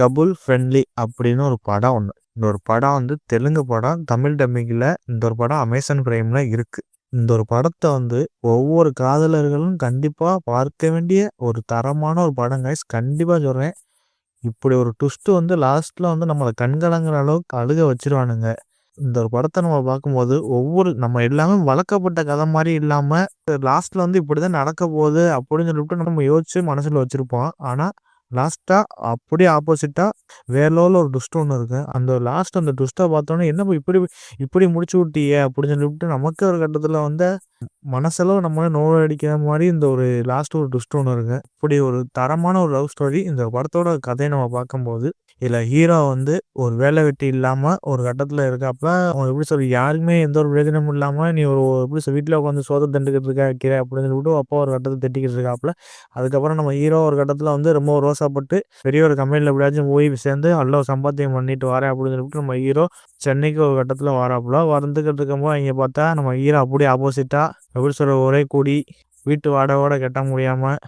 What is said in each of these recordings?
கபுல் friendly அப்படின்னு ஒரு படம் ஒன்று. இந்த ஒரு படம் வந்து தெலுங்கு படம். தமிழ் டப்பிங்கில் இந்த ஒரு படம் அமேசான் பிரைமில் இருக்குது. இந்த ஒரு படத்தை வந்து ஒவ்வொரு காதலர்களும் கண்டிப்பாக பார்க்க வேண்டிய ஒரு தரமான ஒரு படம் கைஸ். கண்டிப்பாக சொல்கிறேன். இப்படி ஒரு ட்விஸ்ட்டு வந்து லாஸ்ட்டில் வந்து நம்மளை கண்கலங்கிற அளவுக்கு அழுக வச்சிருவானுங்க. இந்த ஒரு படத்தை நம்ம பார்க்கும்போது நம்ம எல்லாமே வளர்க்கப்பட்ட கதை மாதிரி இல்லாமல் லாஸ்ட்டில் வந்து இப்படி தான் நடக்க போகுது அப்படின்னு சொல்லிட்டு நம்ம யோசிச்சு மனசில் வச்சுருப்போம். ஆனால் லாஸ்ட்டாக அப்படியே ஆப்போசிட்டாக வேற லெவலில் ஒரு ட்விஸ்ட் ஒன்று இருக்குது. அந்த ட்விஸ்ட்டை பார்த்தோன்னே என்னப்பா இப்படி இப்படி முடிச்சு விட்டியே அப்படின்னு சொல்லிவிட்டு நமக்கு ஒரு கட்டத்தில் வந்து மனசெல்லாம் நம்ம நோவடிக்கிற மாதிரி இந்த ஒரு லாஸ்ட் ஒரு ட்விஸ்ட் ஒன்று இருக்குது. இப்படி ஒரு தரமான ஒரு லவ் ஸ்டோரி. இந்த படத்தோட கதையை நம்ம பார்க்கும்போது இதில் ஹீரோ வந்து ஒரு வேலை வெட்டி இல்லாமல் ஒரு கட்டத்தில் இருக்காப்புல. அவன் எப்படி சொல்லி யாருக்குமே எந்த ஒரு பிரயோஜனமும் இல்லாமல் நீ ஒரு எப்படி சொல்லி வீட்டில் உட்காந்து சோதனை தண்டுக்கிட்டு வைக்கிற அப்படின்னு சொல்லிட்டு அப்பா ஒரு கட்டத்தை திட்டிக்கிட்டு இருக்காப்புல. அதுக்கப்புறம் நம்ம ஹீரோ ஒரு கட்டத்தில் வந்து ரொம்ப ரோசாப்பட்டு பெரிய ஒரு கம்பெனியில் எப்படியாச்சும் போய் சேர்ந்து நல்ல ஒரு சம்பாத்தியம் பண்ணிட்டு வரேன் அப்படின்னு சொல்லிட்டு நம்ம ஹீரோ சென்னைக்கு ஒரு கட்டத்தில் வராப்புல. வந்துக்கிட்டு இருக்கும்போது இங்கே பார்த்தா நம்ம ஹீரோ அப்படியே ஆப்போசிட்டாக எப்படி சொல்கிற ஒரே கூடி வீட்டு வாடகையோட கட்ட முடியாமல்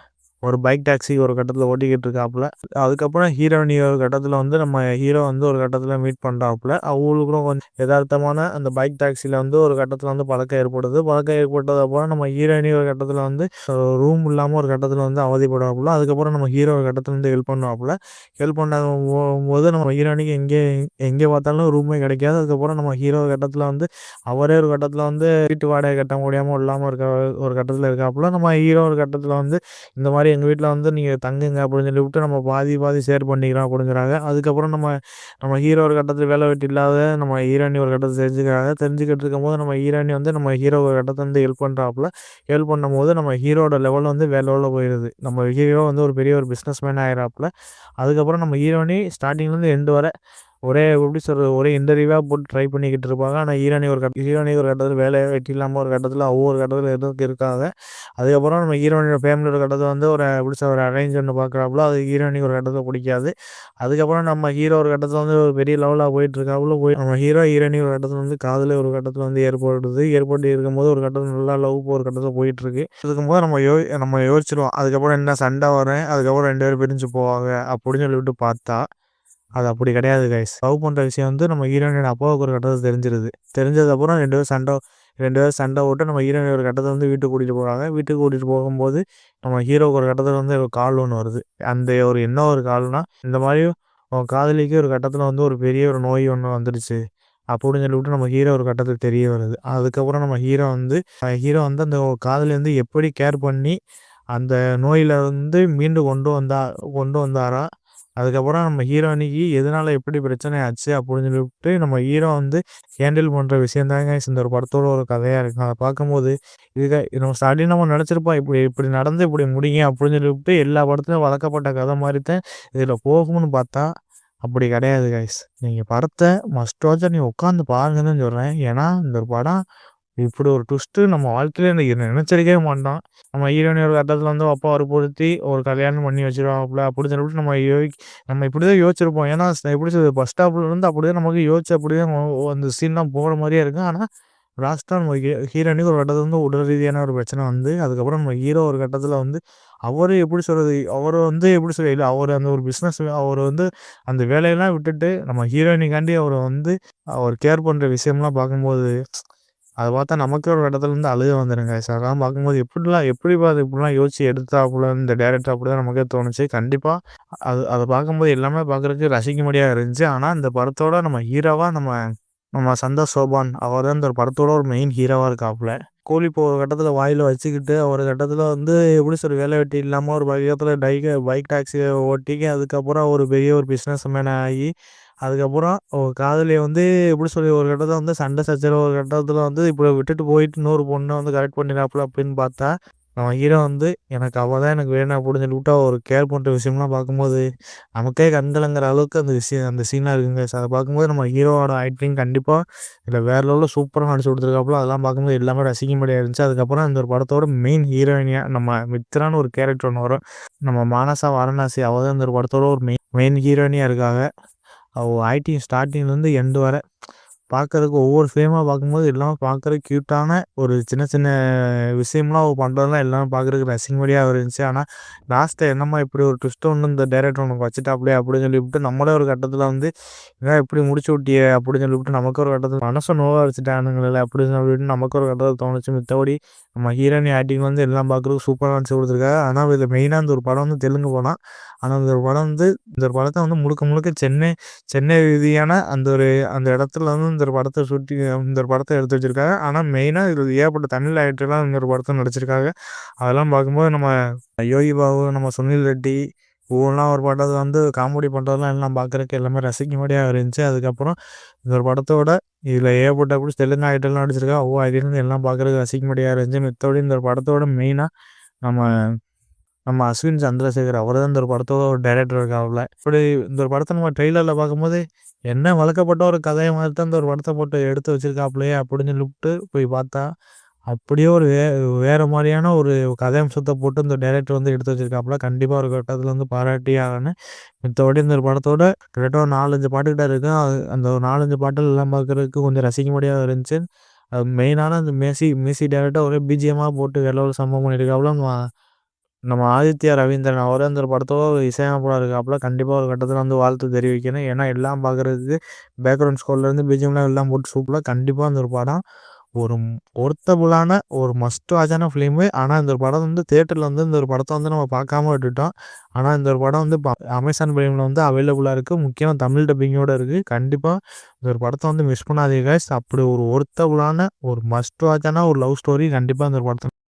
ஒரு பைக் டாக்ஸி ஒரு கட்டத்தில் ஓட்டிக்கிட்டு இருக்காப்புல. அதுக்கப்புறம் ஹீரோயினி ஒரு கட்டத்தில் வந்து நம்ம ஹீரோ வந்து ஒரு கட்டத்தில் மீட் பண்ணுறாப்புல. அவங்களுக்கும் கொஞ்சம் யதார்த்தமான அந்த பைக் டாக்ஸியில் வந்து ஒரு கட்டத்தில் வந்து பழக்கம் ஏற்படுது. பழக்கம் ஏற்பட்டது அப்புறம் நம்ம ஹீரோயினி ஒரு கட்டத்தில் வந்து ரூம் இல்லாமல் ஒரு கட்டத்தில் வந்து அவதிப்படுவாப்புல. அதுக்கப்புறம் நம்ம ஹீரோ ஒரு கட்டத்தில் வந்து ஹெல்ப் பண்ணுவாப்புல. ஹெல்ப் பண்ண போது நம்ம ஹீரோயினிக்கு எங்கே பார்த்தாலும் ரூமே கிடைக்காது. அதுக்கப்புறம் நம்ம ஹீரோ கட்டத்தில் வந்து அவரே ஒரு கட்டத்தில் வந்து வீட்டு வாடகை கட்ட முடியாமல் இல்லாமல் இருக்க ஒரு கட்டத்தில் இருக்காப்புல. நம்ம ஹீரோ ஒரு கட்டத்தில் வந்து இந்த மாதிரி எங்கள் வீட்டில் வந்து நீங்கள் தங்குங்க அப்படின்னு சொல்லிவிட்டு நம்ம பாதி ஷேர் பண்ணிக்கிறோம் அப்படிங்கிறாங்க. அதுக்கப்புறம் நம்ம ஹீரோ ஒரு கட்டத்தில் வேலை வெட்டி இல்லாத நம்ம ஹீரோயினி ஒரு கட்டத்தில் தெரிஞ்சுக்கிட்டு இருக்கும்போது நம்ம ஹீரோயினி வந்து நம்ம ஹீரோ ஒரு கட்டத்தில் வந்து ஹெல்ப் பண்ணுறாப்புல. ஹெல்ப் பண்ணும்போது நம்ம ஹீரோட லெவலில் வந்து வேற லெவலில் போயிடுது. நம்ம ஹீரோ வந்து ஒரு பெரிய ஒரு பிஸ்னஸ் மேன் ஆகிறாப்புல. அதுக்கப்புறம் நம்ம ஹீரோயினி ஸ்டார்டிங்லேருந்து எண்டு வரை எப்படி சொல்கிறது ஒரே இன்டர்வியூவாக போட்டு ட்ரை பண்ணிக்கிட்டு இருப்பாங்க. ஆனால் ஹீரோயினி ஒரு கட்டத்தில் வேலை வெட்டி இல்லாமல் ஒரு கட்டத்தில் ஒவ்வொரு கட்டத்தில் இருக்காங்க. அதுக்கப்புறம் நம்ம ஹீரோயினோட ஃபேமிலியோட கட்டத்தில் வந்து ஒரு அரேஞ்ச் ஒன்று பார்க்குறாப்புல. அது ஹீரோயினிக்கு ஒரு கட்டத்தில் பிடிக்காது. அதுக்கப்புறம் நம்ம ஹீரோ ஒரு கட்டத்தில் வந்து ஒரு பெரிய லெவலாக போயிட்டுருக்காப்புல. நம்ம ஹீரோயினி ஒரு கட்டத்தில் வந்து காதலே ஒரு கட்டத்தில் வந்து ஏற்பட்டு இருக்கும்போது ஒரு கட்டத்தில் நல்லா லவ் ஒரு கட்டத்தில் போயிட்டுருக்கு. இருக்கும்போது நம்ம யோசிச்சிருவோம் அதுக்கப்புறம் என்ன சண்டை வரும், அதுக்கப்புறம் 2 பேரும் பிரிஞ்சு போவாங்க அப்படின்னு சொல்லிவிட்டு பார்த்தா அது அப்படி கிடையாது கைஸ். லவ் பண்ணுற விஷயம் வந்து நம்ம ஹீரோயினோட அப்பாவுக்கு ஒரு கட்டத்தில் தெரிஞ்சிருது. தெரிஞ்சதுக்கப்புறம் 2 பேரும் சண்டை போட்டு நம்ம ஹீரோயின் ஒரு கட்டத்தில் வந்து வீட்டுக்கு கூட்டிகிட்டு போகிறாங்க. வீட்டுக்கு கூட்டிகிட்டு போகும்போது நம்ம ஹீரோவுக்கு ஒரு கட்டத்தில் வந்து ஒரு கால் ஒன்று வருது. அந்த என்ன ஒரு கால்னா இந்த மாதிரி உன் காதலிக்கு ஒரு கட்டத்தில் வந்து ஒரு பெரிய ஒரு நோய் ஒன்று வந்துடுச்சு அப்படின்னு சொல்லிவிட்டு நம்ம ஹீரோ ஒரு கட்டத்தில் தெரிய வருது. அதுக்கப்புறம் நம்ம ஹீரோ வந்து அந்த காதலி வந்து எப்படி கேர் பண்ணி அந்த நோயில் வந்து மீண்டு கொண்டு வந்தாரா. அதுக்கப்புறம் நம்ம ஹீரோயினிக்கு எதனால எப்படி பிரச்சனை ஆச்சு அப்படின்னு சொல்லிட்டு நம்ம ஹீரோ வந்து ஹேண்டில் பண்ணுற விஷயம் தாங்க இந்த ஒரு படத்தோட ஒரு கதையாக இருக்கும். அதை பார்க்கும்போது நம்ம ஸ்டார்டிங் நம்ம நினச்சிருப்போம் இப்படி நடந்து இப்படி முடியும் அப்படின்னு சொல்லிவிட்டு எல்லா படத்துலையும் வளர்க்கப்பட்ட கதை மாதிரி தான் இதில் போகும்னு பார்த்தா அப்படி கிடையாது கைஸ். நீங்கள் படத்தை மஸ்ட் நீ உட்காந்து பாருங்கன்னு சொல்கிறேன். ஏன்னா இந்த ஒரு படம் இப்படி ஒரு ட்விஸ்ட்டு நம்ம வாழ்க்கையில நினைச்சிருக்கவே மாட்டோம். நம்ம ஹீரோயினி ஒரு கட்டத்தில் வந்து அப்பா வற்புறுத்தி ஒரு கல்யாணம் பண்ணி வச்சிருவாப்புல அப்படின்னு சொல்லிட்டு நம்ம இப்படி தான் யோசிச்சிருப்போம். ஏன்னா எப்படி சொல்றது பஸ் ஸ்டாப்பில் இருந்து அப்படியே நமக்கு யோசிச்சு அப்படியே அந்த சீன்லாம் போகிற மாதிரியே இருக்கும். ஆனால் லாஸ்ட்டாக நம்ம ஹீரோயினுக்கு ஒரு கட்டத்தில் வந்து உடல் ரீதியான ஒரு பிரச்சனை வந்து அதுக்கப்புறம் நம்ம ஹீரோ ஒரு கட்டத்தில் வந்து அவர் எப்படி சொல்கிறது எப்படி சொல்ல இல்லை அவர் அந்த ஒரு பிஸ்னஸ் அவர் வந்து அந்த வேலையெல்லாம் விட்டுட்டு நம்ம ஹீரோயினிக்காண்டி அவர் கேர் பண்ணுற விஷயம்லாம் பார்க்கும்போது அதை பார்த்தா நமக்கே ஒரு இடத்துல இருந்து அழுக வந்துடுங்க. அதெல்லாம் பார்க்கும்போது எப்படிப்பா அது இப்படிலாம் யோசிச்சு எடுத்தாப்புல இந்த டேரக்டர் அப்படி தான் நமக்கே தோணுச்சு. கண்டிப்பாக அதை பார்க்கும்போது எல்லாமே பார்க்குறதுக்கு ரசிக்கும்படியாக இருந்துச்சு. ஆனால் இந்த படத்தோட நம்ம ஹீரோவாக நம்ம சந்தோஷ் சோபான் அவர் தான் இந்த படத்தோட ஒரு மெயின் ஹீரோவாக இருக்காப்புல. கோழி இப்போ ஒரு கட்டத்தில் வாயில் வச்சுக்கிட்டு ஒரு கட்டத்தில் வந்து எப்படி சொல்ற வேலை வெட்டி இல்லாமல் ஒரு பக்கத்தில் பைக் டாக்ஸியை ஓட்டி அதுக்கப்புறம் ஒரு பெரிய ஒரு பிஸ்னஸ் மேன் ஆகி அதுக்கப்புறம் காதலியை வந்து எப்படி சொல்லி ஒரு கட்டத்தில் வந்து சண்டை சச்சரவு ஒரு கட்டத்தில் வந்து இப்போ விட்டுட்டு போயிட்டு இன்னொரு பொண்ணை வந்து கரெக்ட் பண்ணிடாப்புல அப்படின்னு பார்த்தா நம்ம ஹீரோ வந்து எனக்கு அவள் தான் எனக்கு வேணும் அப்படின்னு சொல்லிவிட்டு ஒரு கேர் பண்ணுற விஷயம்லாம் பார்க்கும்போது நமக்கே கண்கலங்கிற அளவுக்கு அந்த சீனாக இருக்குங்க. அதை பார்க்கும்போது நம்ம ஹீரோவோட ஆக்டிங் கண்டிப்பாக இல்லை வேறு லெவலில் சூப்பராக நடிச்சு கொடுத்துருக்காப்புல. அதெல்லாம் பார்க்கும்போது எல்லாமே ரசிக்கும்படியாக இருந்துச்சு. அதுக்கப்புறம் இந்த ஒரு படத்தோட மெயின் ஹீரோயினியாக நம்ம மித்ரான்னு ஒரு கேரக்டர் ஒன்று வரும். நம்ம மானசா வாரணாசி அவள் தான் இந்த ஒரு படத்தோட ஒரு மெயின் ஹீரோயினியாக இருக்காங்க. அவள் ஸ்டார்டிங்லேருந்து எண்டு வரை பார்க்கறதுக்கு ஒவ்வொரு ஃப்ரேமாக பார்க்கும்போது எல்லாமே பார்க்கறதுக்கு க்யூட்டான ஒரு சின்ன சின்ன விஷயம்லாம் அவ பண்ணுறதெல்லாம் எல்லாமே பார்க்கறதுக்கு ரசிக்கும்படியாக இருந்துச்சு. ஆனால் லாஸ்ட்டில் என்னம்மா இப்படி ஒரு ட்விஸ்ட் ஒன்று இந்த டைரக்டர் உனக்கு வச்சுட்டாப்லையே அப்படின்னு சொல்லிவிட்டு நம்மளே ஒரு கட்டத்தில் வந்து ஏன் இப்படி முடிச்சு விட்டியே அப்படின்னு சொல்லிவிட்டு நமக்கு ஒரு கட்டத்தில் மனசை நோவா வச்சுட்டானுங்களே அப்படின்னு சொல்லிட்டு நமக்கு ஒரு கட்டத்தில் தோணுச்சு. மித்தபடி நம்ம ஹீரோனி ஆக்டிங் வந்து எல்லாம் பார்க்குறதுக்கு சூப்பராக நடிச்சு கொடுத்துருக்காங்க. ஆனால் இதில் மெயினாக இந்த ஒரு படம் வந்து தெலுங்கு படம். ஆனால் இந்த ஒரு படம் வந்து இந்த ஒரு படத்தை வந்து முழுக்க முழுக்க சென்னை ரீதியான அந்த இடத்துல வந்து இந்த ஒரு படத்தை சுட்டி இந்த ஒரு படத்தை எடுத்து வச்சிருக்காங்க. ஆனால் மெயினாக இது ஏகப்பட்ட தமிழ் ஆக்டர்லாம் இந்த ஒரு படத்தை நடிச்சிருக்காங்க. அதெல்லாம் பார்க்கும்போது நம்ம யோகி பாபு, நம்ம சுனில் ரெட்டி ஒவ்வொன்றாம் ஒரு படத்தை வந்து காமெடி பண்ணுறதெல்லாம் எல்லாம் பார்க்குறதுக்கு எல்லாமே ரசிக்கும்படியாக இருந்துச்சு. அதுக்கப்புறம் இந்த ஒரு படத்தோட இதில் ஏகப்பட்ட அப்படி தெலுங்கு ஆக்டர்லாம் நடிச்சிருக்கா. அதுலேருந்து எல்லாம் பார்க்குறதுக்கு ரசிக்கும்படியாக இருந்துச்சு. மித்தபடி இந்த ஒரு படத்தோட மெயினாக நம்ம நம்ம அஸ்வின் சந்திரசேகர் அவர் தான் இந்த ஒரு படத்தோட ஒரு டைரக்டர் இருக்காப்புல. இப்படி இந்த ஒரு படத்தை நம்ம ட்ரெய்லரில் பார்க்கும்போது என்ன வழக்கப்பட்ட ஒரு கதையை மாதிரி தான் இந்த ஒரு படத்தை போட்டு எடுத்து வச்சிருக்காப்புலையே அப்படின்னு சொல்லிவிட்டு போய் பார்த்தா அப்படியே ஒரு வேறு மாதிரியான ஒரு கதையம்சத்தை போட்டு இந்த டைரக்டர் வந்து எடுத்து வச்சிருக்காப்புல. கண்டிப்பாக ஒரு கட்டத்தில் வந்து பாராட்டியே ஆகணும். மித்தபடி இந்த ஒரு படத்தோட கிட்டத்தட்ட ஒரு 4-5 பாட்டுக்கிட்ட இருக்கு. அந்த ஒரு 4-5 பாட்டுகள் எல்லாம் பார்க்குறதுக்கு கொஞ்சம் ரசிக்கும்படியாக இருந்துச்சு. அது மெயினான அந்த மியூசிக் டைரக்டர் ஒரே பிஜிஎம்மாக போட்டு வேற ஒரு சம்பவம் பண்ணியிருக்காப்புல. நம்ம ஆதித்யா ரவீந்திரன் அவரே அந்த ஒரு படத்தோட இசையமைப்பாளராக இருக்காப்புல. கண்டிப்பாக ஒரு கட்டத்தில் வந்து வாழ்த்து தெரிவிக்கணும். ஏன்னா எல்லாம் பார்க்குறதுக்கு பேக்ரவுண்ட் ஸ்கோர்லேருந்து பிஜிஎம்லாம் எல்லாம் போட்டு சூப்பராக கண்டிப்பாக அந்த ஒரு படம் ஒரு ஒர்த்தபுளான ஒரு மஸ்ட் வாட்சான ஃபிலிமு. ஆனால் இந்த ஒரு படம் வந்து தியேட்டரில் வந்து இந்த ஒரு படத்தை வந்து நம்ம பார்க்காம விட்டுட்டோம். ஆனால் இந்த ஒரு படம் வந்து அமேசான் பிரைமில் வந்து அவைலபிளாக இருக்குது. முக்கியமாக தமிழ் டப்பிங்கோடு இருக்குது. கண்டிப்பாக இந்த ஒரு படத்தை வந்து மிஸ் பண்ணாதீங்க கைஸ். அப்படி ஒரு ஒர்த்தபுளான ஒரு மஸ்ட் வாட்சான ஒரு லவ் ஸ்டோரி கண்டிப்பாக இந்த ஒரு படத்தை